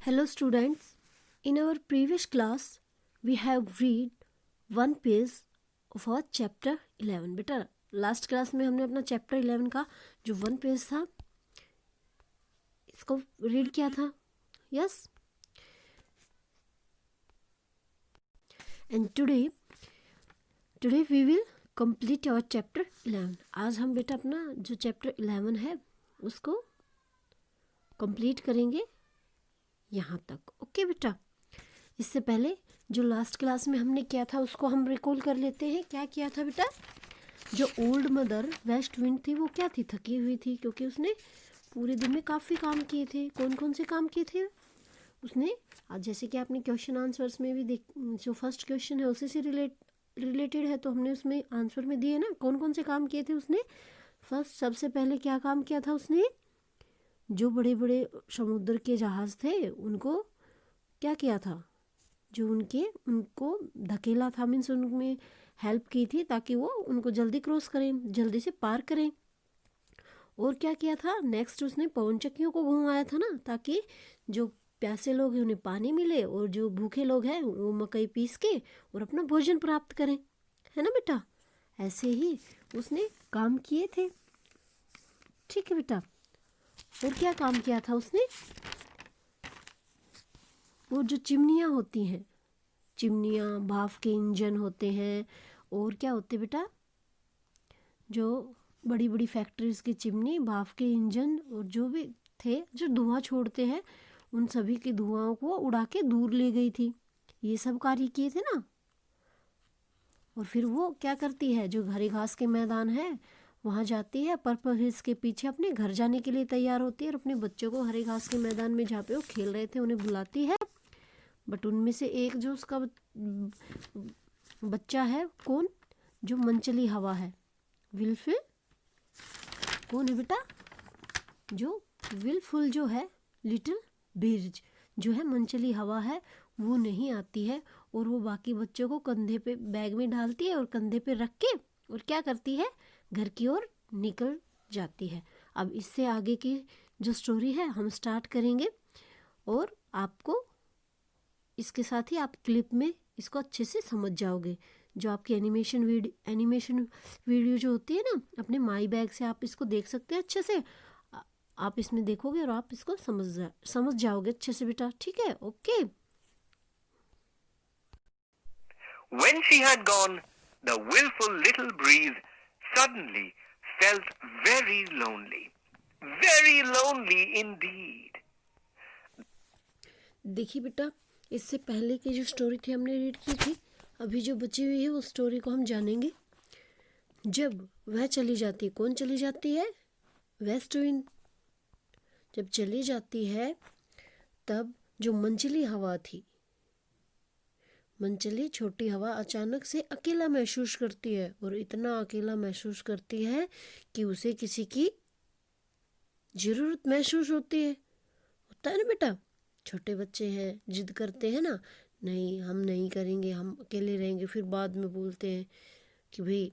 Hello students, in our previous class we have read one page of our chapter 11. बेटा last class में हमने अपना chapter 11 का जो वन पेज था इसको रीड किया था. Yes, and today we will complete our chapter 11. आज हम बेटा अपना जो चैप्टर 11 है उसको कंप्लीट करेंगे यहाँ तक. ओके बेटा, इससे पहले जो लास्ट क्लास में हमने किया था उसको हम रिकॉल कर लेते हैं. क्या किया था बेटा? जो ओल्ड मदर वेस्ट विंड थी वो क्या थी? थकी हुई थी, क्योंकि उसने पूरे दिन में काफ़ी काम किए थे. कौन कौन से काम किए थे उसने? आज जैसे कि आपने क्वेश्चन आंसर्स में भी जो फर्स्ट क्वेश्चन है उसी से रिलेटेड है, तो हमने उसमें आंसर में दिए ना कौन कौन से काम किए थे उसने. फर्स्ट सबसे पहले क्या काम किया था उसने? जो बड़े बड़े समुद्र के जहाज़ थे उनको क्या किया था? जो उनको धकेला था, मीन्स उनमें हेल्प की थी ताकि वो उनको जल्दी क्रॉस करें, जल्दी से पार करें. और क्या किया था नेक्स्ट? उसने पवन चक्कियों को घुमाया था ना, ताकि जो प्यासे लोग हैं उन्हें पानी मिले और जो भूखे लोग हैं वो मकई पीस के और अपना भोजन प्राप्त करें. है ना बेटा? ऐसे ही उसने काम किए थे. ठीक है बेटा. और क्या काम किया था उसने? वो जो चिमनियाँ होती हैं, चिमनियाँ, भाप के इंजन होते हैं, और क्या होते बेटा? जो बड़ी बड़ी फैक्ट्रीज की चिमनी, भाप के इंजन और जो भी थे जो धुआं छोड़ते हैं, उन सभी के धुआं को उड़ा के दूर ले गई थी. ये सब कार्य किए थे ना. और फिर वो क्या करती है? जो हरी घास के मैदान है वहाँ जाती है, पर्पल हिल्स के पीछे अपने घर जाने के लिए तैयार होती है, और अपने बच्चों को हरे घास के मैदान में जहाँ पे वो खेल रहे थे उन्हें बुलाती है. बट उनमें से एक जो उसका बच्चा है, कौन? जो मनचली हवा है, विलफुल. कौन है बेटा? जो विलफुल जो है, लिटिल बिर्ज जो है, मनचली हवा है, वो नहीं आती है. और वो बाकी बच्चों को कंधे पे बैग में डालती है और कंधे पे रख के और क्या करती है? घर की ओर निकल जाती है. अब इससे आगे की जो स्टोरी है हम स्टार्ट करेंगे, और आपको इसके साथ ही आप क्लिप में इसको अच्छे से समझ जाओगे. जो आपकी एनिमेशन वीडियो जो होती है ना, अपने माई बैग से आप इसको देख सकते हैं अच्छे से. आप इसमें देखोगे और आप इसको समझ जाओगे अच्छे से बेटा. ठीक है? Okay. When she had gone, the willful little breeze suddenly felt very lonely indeed. देखिए बेटा, इससे पहले की जो स्टोरी थी हमने रीड की थी, अभी जो बची हुई है उस स्टोरी को हम जानेंगे. जब वह चली जाती है, कौन चली जाती है? West wind. जब चली जाती है तब जो मनचली हवा थी, मनचली छोटी हवा अचानक से अकेला महसूस करती है, और इतना अकेला महसूस करती है कि उसे किसी की ज़रूरत महसूस होती है. होता है ना बेटा? छोटे बच्चे हैं, जिद करते हैं ना, नहीं हम नहीं करेंगे, हम अकेले रहेंगे, फिर बाद में बोलते हैं कि भाई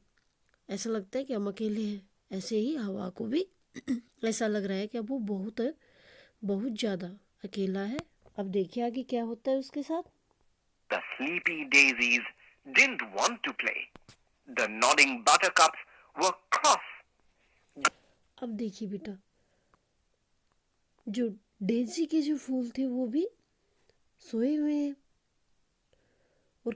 ऐसा लगता है कि हम अकेले हैं. ऐसे ही हवा को भी ऐसा लग रहा है कि अब वो बहुत ज़्यादा अकेला है. अब देखिए आगे क्या होता है उसके साथ. The sleepy daisies didn't want to play. The nodding buttercups were cross. अब देखिए बेटा, जो डेजी के जो फूल थे वो भी सोए हुए हैं, और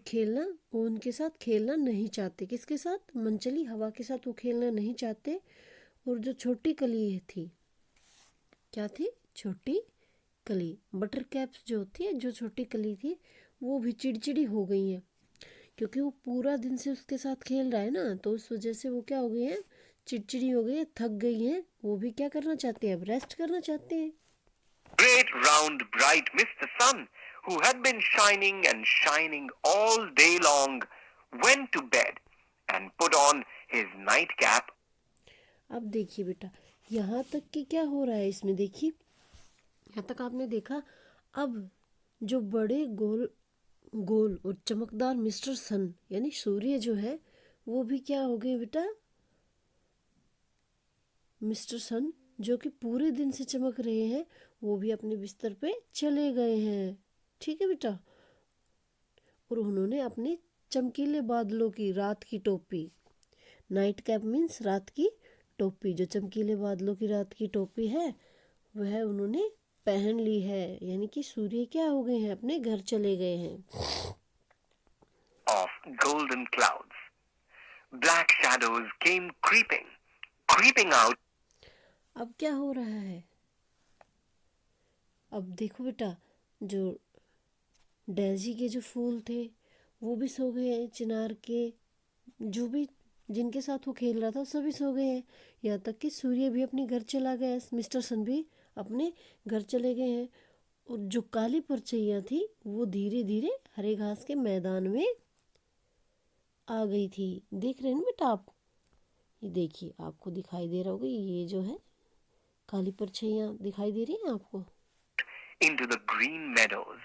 वो उनके साथ खेलना नहीं चाहते. किसके साथ? मनचली हवा के साथ वो खेलना नहीं चाहते. और जो छोटी कली थी, क्या थी? छोटी कली, बटर कैप्स जो होती है, जो छोटी कली थी, वो भी चिड़चिड़ी हो गई हैं, क्योंकि वो पूरा दिन से उसके साथ खेल रहा है ना, तो उस वजह से वो क्या हो गई है? चिड़चिड़ी हो गई है, थक गई हैं. वो भी क्या करना चाहते हैं? अब रेस्ट करना चाहते हैं. Great round bright Mr. Sun, who had been shining all day long, went to bed and put on his nightcap. अब देखिए बेटा, यहाँ तक कि क्या हो रहा है इसमें. देखिए यहाँ तक आपने देखा. अब जो बड़े गोल गोल और चमकदार मिस्टर सन यानी सूर्य जो है, वो भी क्या हो गए बेटा? मिस्टर सन जो कि पूरे दिन से चमक रहे हैं, वो भी अपने बिस्तर पे चले गए हैं। ठीक है बेटा। और उन्होंने अपने चमकीले बादलों की रात की टोपी, नाइट कैप मीन्स रात की टोपी, जो चमकीले बादलों की रात की टोपी है वह उन्होंने पहन ली है, यानी कि सूर्य क्या हो गए हैं, अपने घर चले गए हैं। Of golden clouds. Black shadows came creeping out. अब क्या हो रहा है? अब देखो बेटा, जो डेजी के जो फूल थे वो भी सो गए हैं, चिनार के जो भी जिनके साथ वो खेल रहा था सभी सो गए हैं, यहाँ तक कि सूर्य भी अपने घर चला गया है, मिस्टर सन भी अपने घर चले गए हैं। और जो काली परछाइयाँ थी वो धीरे धीरे हरे घास के मैदान में आ गई थी। देख रहे हैं ना बेटा आप? ये देखिए, आपको दिखाई दे रहा होगा, ये जो है काली परछाइयाँ दिखाई दे रही हैं आपको। Into the green meadows.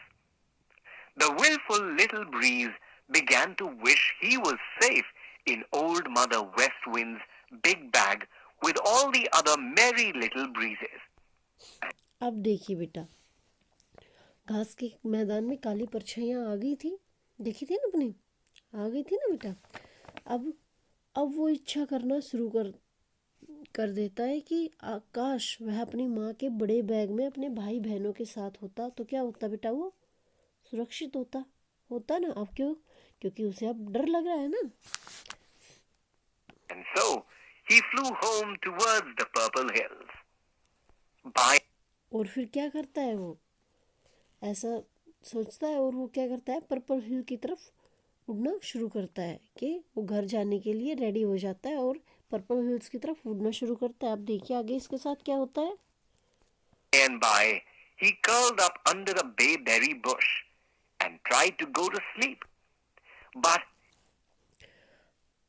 The willful little breeze began to wish he was safe in Old Mother West Wind's big bag with all the other merry little breezes. अब देखिए बेटा, घास के मैदान में काली परछाइयाँ आ गई थी, देखी थी ना अपने, आ गई थी ना बेटा। अब वो इच्छा करना शुरू कर देता है कि आकाश वह अपनी माँ के बड़े बैग में अपने भाई बहनों के साथ होता तो क्या होता बेटा, वो सुरक्षित होता ना। अब क्यों? क्योंकि उसे अब डर लग रहा है ना। And so he flew home towards the purple hills. और फिर क्या करता है वो? ऐसा सोचता है और वो क्या करता है, पर्पल हिल की तरफ उड़ना शुरू करता है कि वो घर जाने के लिए रेडी हो जाता है और पर्पल हिल्स की तरफ उड़ना शुरू करता है। आप देखिए आगे इसके साथ क्या होता है। And by he curled up under a bayberry bush and tried to go to sleep. But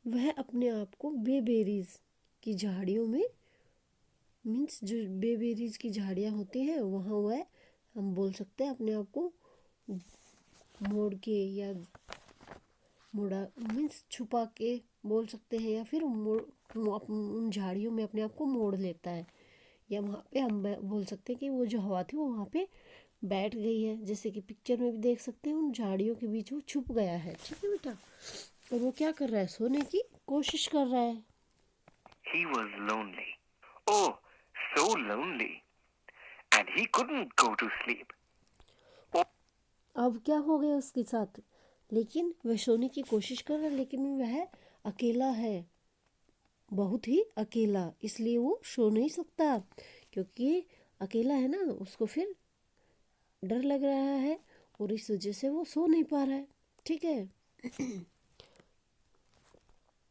वह अपने आप को बेबेरीज की झाड़ियों में, मीन्स जो बेबेरीज की झाड़ियाँ होती हैं वहाँ वह, हम बोल सकते हैं अपने आप को मोड़ के या मोड़ा मीन्स छुपा के बोल सकते हैं, या फिर उन झाड़ियों में अपने आप को मोड़ लेता है, या वहाँ पे हम बोल सकते हैं कि वो जो हवा थी वो वहाँ पे बैठ गई है, जैसे कि पिक्चर में भी देख सकते हैं उन झाड़ियों के बीच वो छुप गया है। ठीक है बेटा। और वो क्या कर रहा है, सोने की कोशिश कर रहा है। he was lonely. Oh, so lonely. And he couldn't go to sleep. अब क्या हो गया उसके साथ? लेकिन वह सोने की कोशिश कर रहा है, लेकिन वह अकेला है, बहुत ही अकेला, इसलिए वो सो नहीं सकता, क्योंकि अकेला है ना, उसको फिर डर लग रहा है और इस वजह से वो सो नहीं पा रहा है। ठीक है।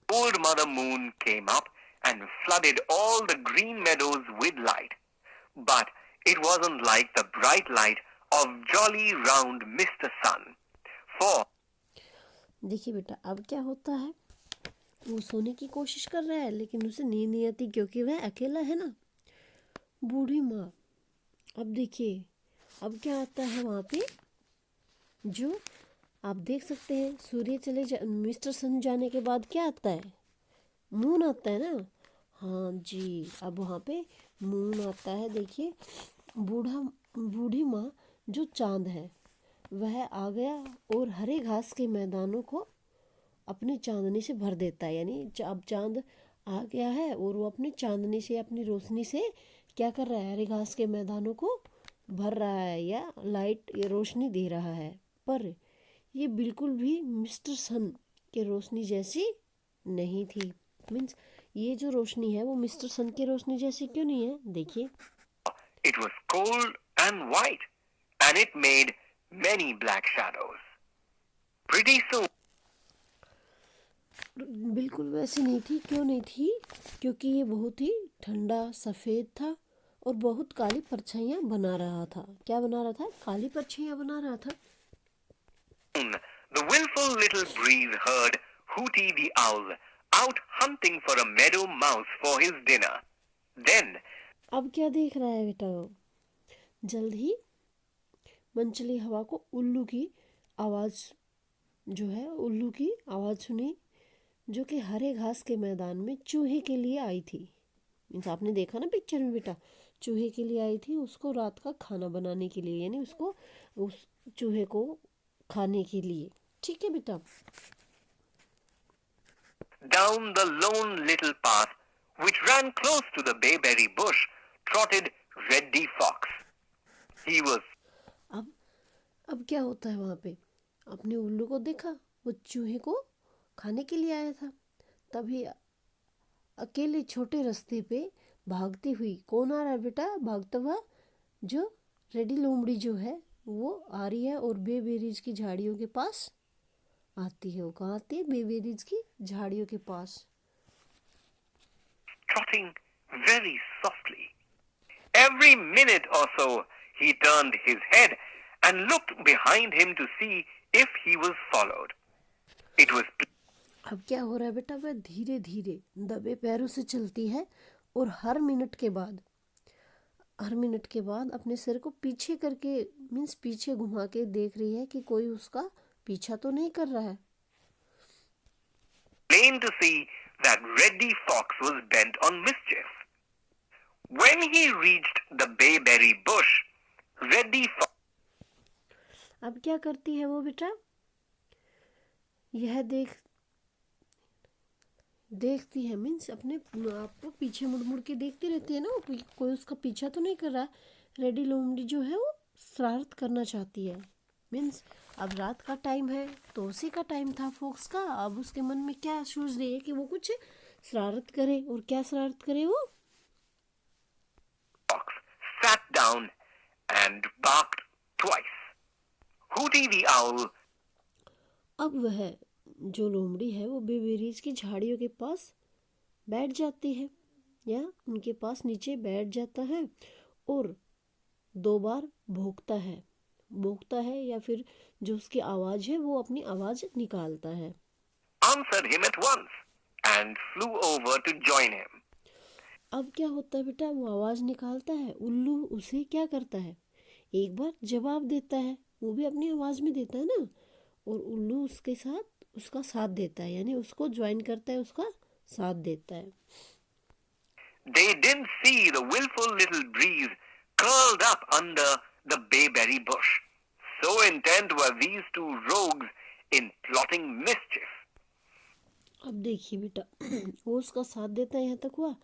Old Mother Moon came up and flooded all the green meadows with light. But it wasn't like the bright light of jolly round Mr. Sun. For देखिए बेटा, अब क्या होता है, वो सोने की कोशिश कर रहा है लेकिन उसे नींद नहीं आती क्योंकि वह अकेला है ना। बूढ़ी माँ, अब देखिए अब क्या आता है वहाँ पे, जो आप देख सकते हैं सूर्य मिस्टर सन जाने के बाद क्या आता है, मून आता है ना। हाँ जी, अब वहाँ पे मून आता है। देखिए बूढ़ी माँ जो चांद है वह आ गया और हरे घास के मैदानों को अपनी चांदनी से भर देता है, यानी अब चांद आ गया है और वो अपनी चांदनी से, अपनी रोशनी से क्या कर रहा है, हरे घास के मैदानों को भर रहा है या लाइट या रोशनी दे रहा है। पर ये बिल्कुल भी मिस्टर सन के रोशनी जैसी नहीं थी। मीन्स ये जो रोशनी है वो मिस्टर सन की रोशनी जैसी क्यों नहीं है? देखिए, it was cold and white, and it made many black shadows. Pretty soon, बिल्कुल वैसी नहीं थी। क्यों नहीं थी? क्योंकि ये बहुत ही ठंडा सफ़ेद था और बहुत काली परछाइयाँ बना रहा था। क्या बना रहा था? काली परछाइयाँ बना रहा था। the willful little breeze heard Hooty the Owl out hunting for a meadow mouse for his dinner. Then, अब क्या देख रहा है बेटा? जल्द ही मनचली हवा को उल्लू की आवाज़, जो है उल्लू की आवाज़ सुनी, जो कि हरे घास के मैदान में चूहे के लिए आई थी। मीन्स आपने देखा ना पिक्चर में बेटा, चूहे के लिए आई थी, उसको रात का खाना बनाने के लिए, यानी उसको उस चूहे को खाने के लिए। ठीक है बेटा। Down the lone little path which ran close to the bayberry bush trotted Reddy Fox. He was अब क्या होता है वहाँ पे? अपने उल्लू को देखा, वो चूहे को खाने के लिए आया था। तभी अकेले छोटे रास्ते पे भागती हुई कौन आ रहा है बेटा? भागता हुआ जो रेडी लोमड़ी जो है वो आ रही है और बेबेरीज की झाड़ियों के पास आती है। वो कहाँ आती है? बेबेरीज की झाड़ियों के पास। trotting very softly. Every minute or so, he turned his head and looked behind him to see if he was followed. It was अब क्या हो रहा है बेटा? वह धीरे धीरे दबे पैरों से चलती है और हर मिनट के बाद अपने सिर को पीछे करके मीन्स पीछे घुमा के देख रही है कि कोई उसका पीछा तो नहीं कर रहा है। plain to see that Reddy Fox was bent on mischief. When he reached the bayberry bush, Reddy Fox अब क्या करती है वो बेटा? यह देखती है मीन्स अपने आप को पीछे मुड़ मुड़ के देखती रहती है ना, वो कोई उसका पीछा तो नहीं कर रहा है। रेडी लोमड़ी जो है वो शरारत करना चाहती है। मीन्स अब रात का टाइम है तो उसी का टाइम था फॉक्स का। अब उसके मन में क्या सोच रही है कि वो कुछ शरारत करे। और क्या शरारत करे वो? sat down and barked twice. Hooty the Owl अब वह जो लोमड़ी है वो बेबेरीज की झाड़ियों के पास बैठ जाती है या उनके पास नीचे बैठ जाता है और 2 बार भौंकता है या फिर जो उसकी आवाज है वो अपनी आवाज निकालता है। answered him at once and flew over to join him. अब क्या होता है बेटा? वो आवाज निकालता है, उल्लू उसे क्या करता है? एक बार जवाब देता है, वो भी अपनी आवाज में देता है ना, और उल्लू उसका साथ देता है, यानी उसको ज्वाइन करता है, उसका साथ देता है। They didn't see the willful little breeze curled up under the bayberry bush. So intent were these two rogues in plotting mischief. अब देखिए बेटा, वो उसका साथ देता है, यहाँ तक हुआ।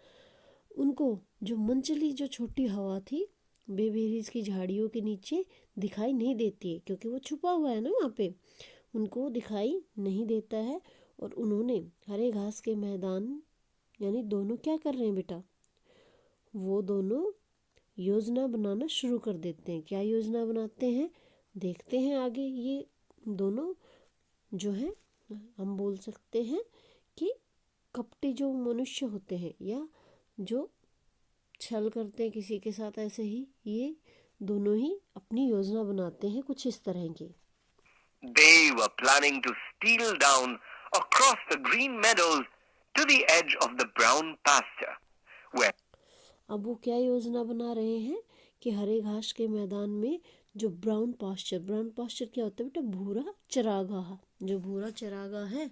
उनको जो मनचली जो छोटी हवा थी बेबेरीज की झाड़ियों के नीचे दिखाई नहीं देती है, क्योंकि वो छुपा हुआ है ना वहाँ पे, उनको दिखाई नहीं देता है। और उन्होंने हरे घास के मैदान, यानी दोनों क्या कर रहे हैं बेटा? वो दोनों योजना बनाना शुरू कर देते हैं। क्या योजना बनाते हैं देखते हैं आगे। ये दोनों जो हैं हम बोल सकते हैं कि कपटी जो मनुष्य होते हैं या जो छल करते हैं किसी के साथ, ऐसे ही ये दोनों ही अपनी योजना बनाते हैं कुछ इस तरह की। They were planning to steal down across the green meadows to the edge of the brown pasture, where अब वो क्या योजना बना रहे हैं कि हरे घास के मैदान में जो ब्राउन पास्चर क्या होता है बेटा? भूरा चरागाह। जो भूरा चरागाह है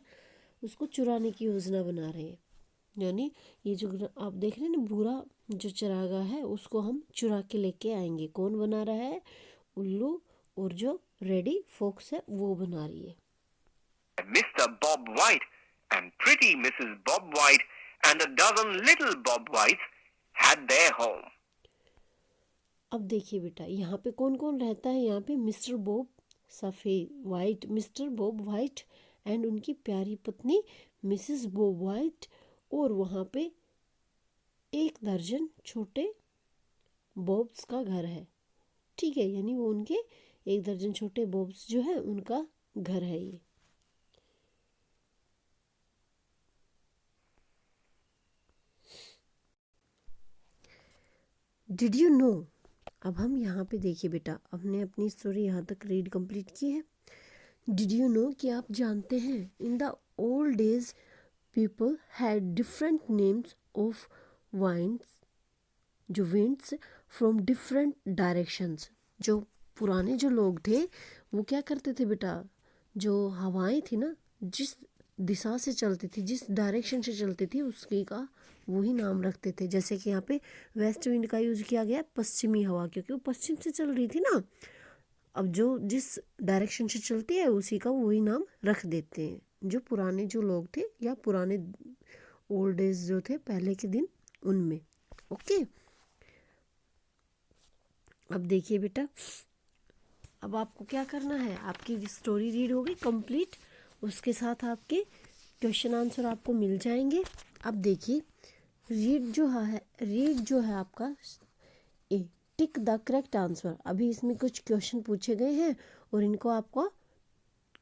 उसको चुराने की योजना बना रहे हैं। यानी ये जो आप देख रहे हैं ना भूरा जो चरागाह है उसको हम चुरा के लेके आएंगे। कौन बना रहा है? उल्लू और जो रेडी फॉक्स है वो बना रही है। Mr. Bob White and pretty Mrs. Bob White and a dozen little Bob Whites had their home. अब देखिए बेटा, यहाँ पे कौन कौन रहता है? यहाँ पे मिस्टर बॉब वाइट एंड उनकी प्यारी पत्नी मिसेस बॉब वाइट, और वहाँ पे 1 दर्जन छोटे बॉब्स का घर है। ठीक है, यानी वो उनके 1 दर्जन छोटे बॉब्स जो है उनका घर है ये। Did you know? अब हम यहाँ पे देखिए बेटा, हमने अपनी स्टोरी यहाँ तक रीड कंप्लीट की है। डिड यू नो कि आप जानते हैं in the old days people had different names of winds from different directions. जो पुराने जो लोग थे वो क्या करते थे बेटा? जो हवाएं थी ना, जिस दिशा से चलती थी, जिस डायरेक्शन से चलती थी उसकी का वही नाम रखते थे। जैसे कि यहाँ पे वेस्ट विंड का यूज किया गया पश्चिमी हवा, क्योंकि वो पश्चिम से चल रही थी ना। अब जो जिस डायरेक्शन से चलती है उसी का वही नाम रख देते हैं, जो पुराने जो लोग थे या पुराने ओल्ड एज जो थे पहले के दिन उनमें। ओके, अब देखिए बेटा, अब आपको क्या करना है, आपकी स्टोरी रीड होगी कंप्लीट, उसके साथ आपके क्वेश्चन आंसर आपको मिल जाएंगे। अब देखिए, रीड जो है आपका ए, टिक द करेक्ट आंसर। अभी इसमें कुछ क्वेश्चन पूछे गए हैं और इनको आपको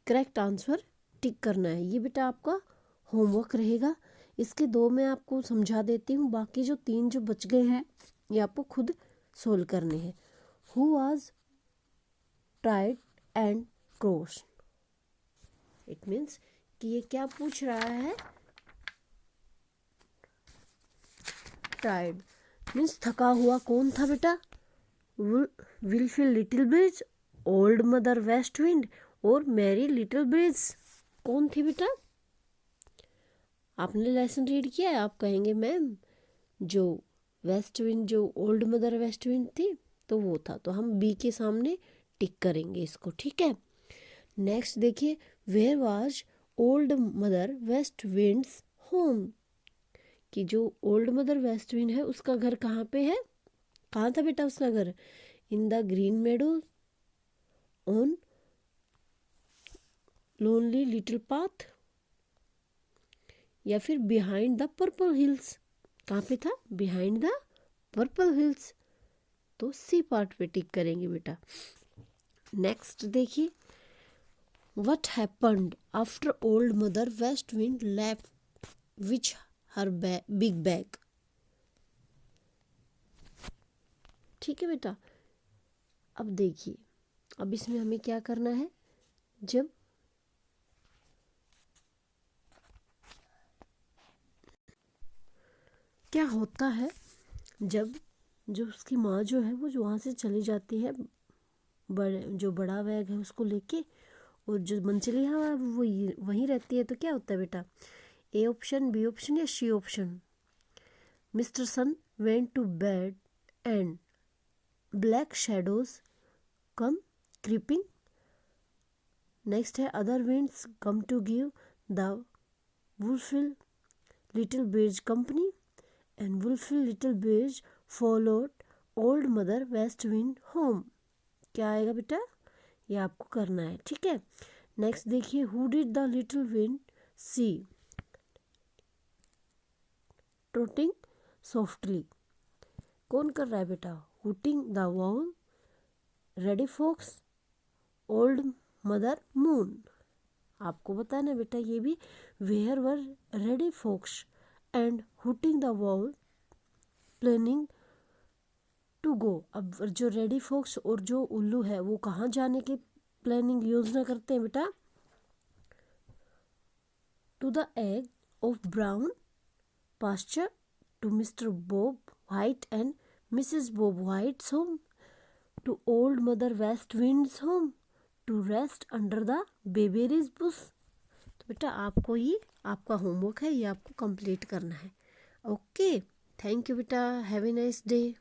करेक्ट आंसर टिक करना है। ये बेटा आपका होमवर्क रहेगा। इसके 2 मैं आपको समझा देती हूँ, बाकी जो 3 जो बच गए हैं ये आपको खुद सोल्व करने हैं। Who was tried and cross, it means कि ये क्या पूछ रहा है, ट्राइड मीन्स थका हुआ कौन था बेटा, wilful little breeze, old mother west wind और मैरी लिटिल ब्रिज, कौन थी बेटा? आपने लेसन रीड किया है, आप कहेंगे मैम जो वेस्ट विंड, जो ओल्ड मदर वेस्ट विंड थी तो वो था, तो हम बी के सामने टिक करेंगे इसको, ठीक है। नेक्स्ट देखिए, where was Old mother waste winds home, कि जो ओल्ड मदर वेस्ट विंड है उसका घर कहाँ पे है, कहाँ था बेटा उसका घर, in the green meadows, on lonely little path, या फिर बिहाइंड द पर्पल हिल्स, कहाँ पे था, बिहाइंड द पर्पल हिल्स, तो सी पार्ट पे टिक करेंगे बेटा। नेक्स्ट देखिए, what happened after old mother west wind left which her big bag, ठीक है बेटा। अब देखिए, अब इसमें हमें क्या करना है, जब क्या होता है जब जो उसकी माँ जो है वो जो वहाँ से चली जाती है, जो बड़ा बैग है उसको लेके, और जो मंचली हवा है वो वहीं रहती है, तो क्या होता है बेटा, ए ऑप्शन, बी ऑप्शन या C option, Mr sun went to bed and black shadows come creeping, next है other winds come to give the wilful little breeze company and wilful little breeze followed old mother west wind home, क्या आएगा बेटा, ये आपको करना है, ठीक है। नेक्स्ट देखिए, who did the little wind see trotting softly, कौन कर रहा है बेटा, hooting the owl, Reddy fox, old mother moon, आपको बताना बेटा ये भी, where were Reddy fox and hooting the owl planning to go, अब जो रेडी फॉक्स और जो उल्लू है वो कहाँ जाने की प्लानिंग योजना करते हैं बेटा, टू द एग of brown pasture, to Mr Bob White and Mrs Bob White's home, to old mother waste winds home, to rest under the bayberries bush. तो बेटा आपको ये आपका होमवर्क है, ये आपको कंप्लीट करना है। ओके, थैंक यू बेटा, हैव ए नाइस डे।